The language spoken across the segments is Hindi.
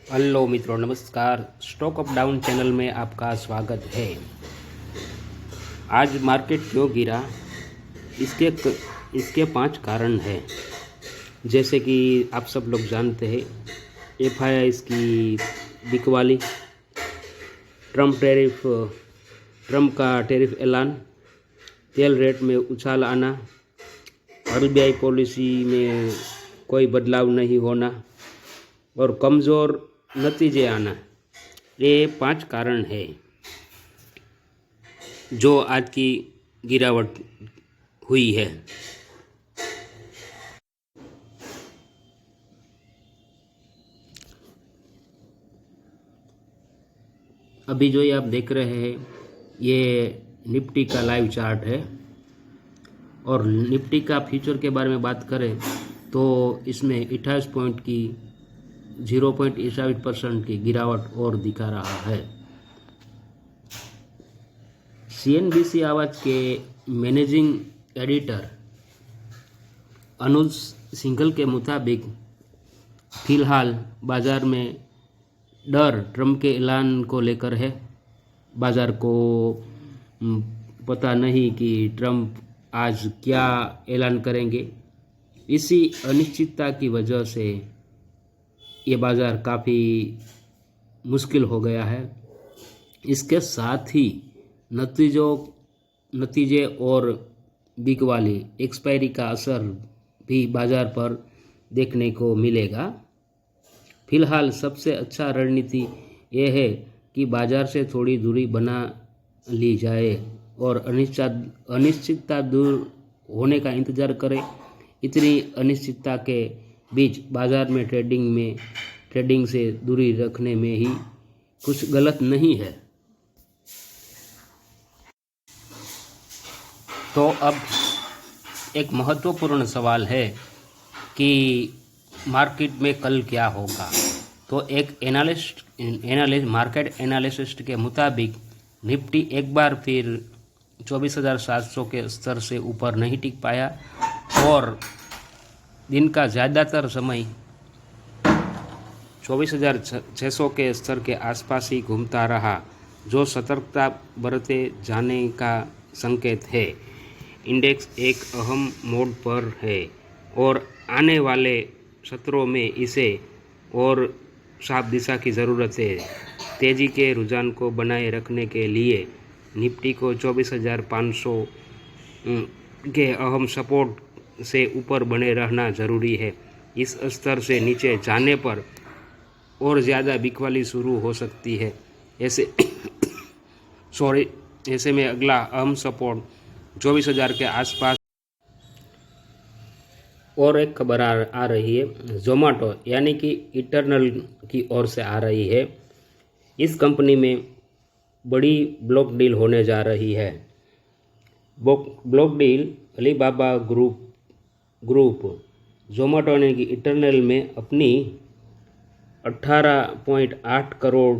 हेलो मित्रों, नमस्कार। स्टॉक अप डाउन चैनल में आपका स्वागत है। आज मार्केट क्यों गिरा, इसके 5 कारण हैं। जैसे कि आप सब लोग जानते हैं, FII की बिकवाली, ट्रम्प का टैरिफ ऐलान, तेल रेट में उछाल आना, RBI पॉलिसी में कोई बदलाव नहीं होना और कमज़ोर नतीजे आना। ये 5 कारण है जो आज की गिरावट हुई है। अभी जो ये आप देख रहे हैं, ये निफ्टी का लाइव चार्ट है और निफ्टी का फ्यूचर के बारे में बात करें तो इसमें 28 पॉइंट की 0.28% की गिरावट और दिखा रहा है। CNBC आवाज़ के मैनेजिंग एडिटर अनुज सिंघल के मुताबिक फ़िलहाल बाज़ार में डर ट्रम्प के ऐलान को लेकर है। बाज़ार को पता नहीं कि ट्रम्प आज क्या ऐलान करेंगे। इसी अनिश्चितता की वजह से ये बाज़ार काफ़ी मुश्किल हो गया है। इसके साथ ही नतीजे और बिकवाली एक्सपायरी का असर भी बाज़ार पर देखने को मिलेगा। फिलहाल सबसे अच्छा रणनीति ये है कि बाज़ार से थोड़ी दूरी बना ली जाए और अनिश्चितता दूर होने का इंतज़ार करें। इतनी अनिश्चितता के बीच बाज़ार में ट्रेडिंग से दूरी रखने में ही कुछ गलत नहीं है। तो अब एक महत्वपूर्ण सवाल है कि मार्केट में कल क्या होगा। तो एक मार्केट एनालिस्ट के मुताबिक निफ्टी एक बार फिर 24,700 के स्तर से ऊपर नहीं टिक पाया और दिन का ज़्यादातर समय 24,600 के स्तर के आसपास ही घूमता रहा, जो सतर्कता बरते जाने का संकेत है। इंडेक्स एक अहम मोड़ पर है और आने वाले सत्रों में इसे और साफ दिशा की ज़रूरत है। तेज़ी के रुझान को बनाए रखने के लिए निफ्टी को 24,500 के अहम सपोर्ट से ऊपर बने रहना ज़रूरी है। इस स्तर से नीचे जाने पर और ज़्यादा बिकवाली शुरू हो सकती है। ऐसे में अगला अहम सपोर्ट 24,000 के आसपास। और एक खबर आ रही है, जोमेटो यानी कि इटर्नल की ओर से आ रही है। इस कंपनी में बड़ी ब्लॉक डील होने जा रही है। Block deal Alibaba group Zomato ने कि इटर्नल में अपनी 18.8 करोड़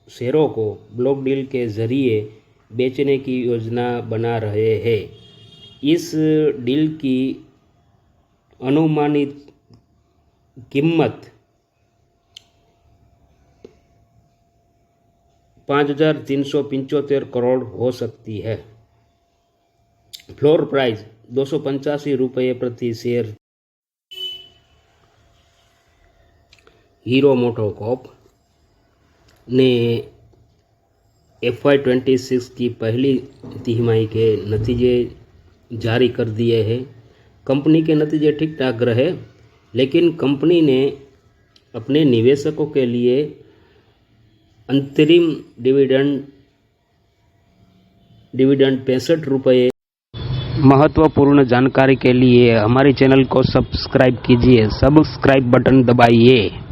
शेयरों को ब्लॉक डील के ज़रिए बेचने की योजना बना रहे हैं। इस डील की अनुमानित कीमत 5,375 करोड़ हो सकती है। फ्लोर प्राइस 285 रुपये प्रति शेयर। हीरो मोटोकॉर्प ने FY26 की पहली तिमाही के नतीजे जारी कर दिए हैं। कंपनी के नतीजे ठीक ठाक रहे, लेकिन कंपनी ने अपने निवेशकों के लिए अंतरिम डिविडेंड 65 रुपये। महत्वपूर्ण जानकारी के लिए हमारे चैनल को सब्सक्राइब कीजिए। सब्सक्राइब बटन दबाइए।